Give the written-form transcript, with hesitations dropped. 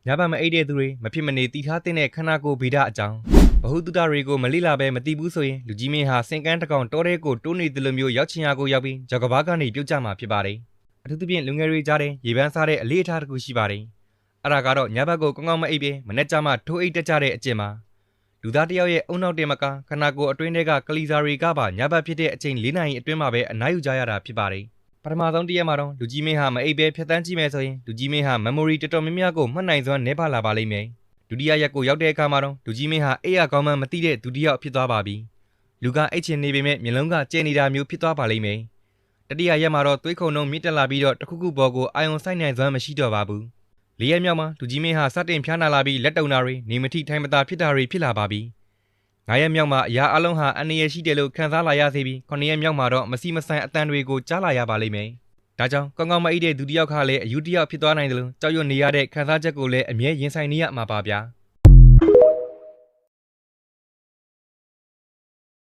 ညဘက်မအိပ်တဲ့သူတွေမဖြစ်မနေတီထားတဲ့ခန္ဓာကိုယ်ဗေဒအကြောင်းဘဟုတုတတွေကိုမလိလာပဲမသိဘူးဆိုရင်လူကြီးမင်းဟာစင်ကန်းတစ်ကောင်တောထဲကိုတိုးနေတယ်လို့မျိုးရောက်ချင်ရကိုရောက်ပြီးကြောက်ကဘာကနေပြုတ်ကျမှာဖြစ်ပါတယ်အထူးသဖြင့်လူငယ်တွေကြားတဲ့ရေပန်းစားတဲ့အလေးအထားတစ်ခုရှိပါတယ်အဲ့ဒါကတော့ညဘက်ကိုကောင်းကောင်းမအိပ်ပဲမနေ့ကမှထိုးအိတ်တက်ကြတဲ့အကျင့်ပါလူသားတစ်ယောက်ရဲ့အုံနောက်တင်မကခန္ဓာကိုယ်အတွင်းထဲကကလီစာတွေကပါညဘက်ဖြစ်တဲ့အချိန်၄နာရီအတွင်းမှာပဲအနားယူကြရတာဖြစ်ပါတယ်ပထမဆုံးတစ်ရက်မှာတော့လူကြီးမင်းဟာမအိပ်ပဲဖြတ်တန်းကြည့်မယ်ဆိုရင်လူကြီးမင်းဟာ memory တော်တော်များများကိုမှတ်နိုင်စွမ်းနည်းပါလာပါလိမ့်မယ်ဒုတိယရက်ကိုရောက်တဲ့အခါမှာတော့လူကြီးမင်းဟာအိပ်ရကောင်းမှမသိတဲ့ဒုတိယဖြစ်သွားပါပြီလူကအိတ်ချင်နေပေမဲ့မျက်လုံးကကျဲနေတာမျိုးဖြစ်သွားပါလိမ့်မယ်တတိယရက်မှာတော့သွေးခုန်နှုန်းမြင့်တက်လာပြီးတော့တစ်ခုခုပေါ်ကိုအာယုံဆိုင်နိုင်စွမ်းမရှိတော့ပါဘူး၄ရက်မြောက်မှာလူကြီးမင်းဟာစတင်ဖျားနာလာပြီးလက်တုံတာတွေနေမထိထိုင်မသာဖြစ်တာတွေဖြစ်လာပါပြီ၅ရက်မြောက်မှာအရာအလုံးဟာအန္တရာယ်ရှိတယ်လို့ခံစားလာရစေပြီး9ရက်မြောက်မှာတော့မစီမဆိုင်အတန်တွေကိုကြားလာရပါလိမ့်မယ်ဒါကြောင့်ကောင်းကောင်းမအိပ်တဲ့ဒုတိယခါလည်းအယူတယောက်ဖြစ်သွားနိုင်တယ်လို့ကြောက်ရွံ့နေရတဲ့ခံစားချက်ကိုလည်းအမြဲရင်ဆိုင်နေရမှာပါဗျာ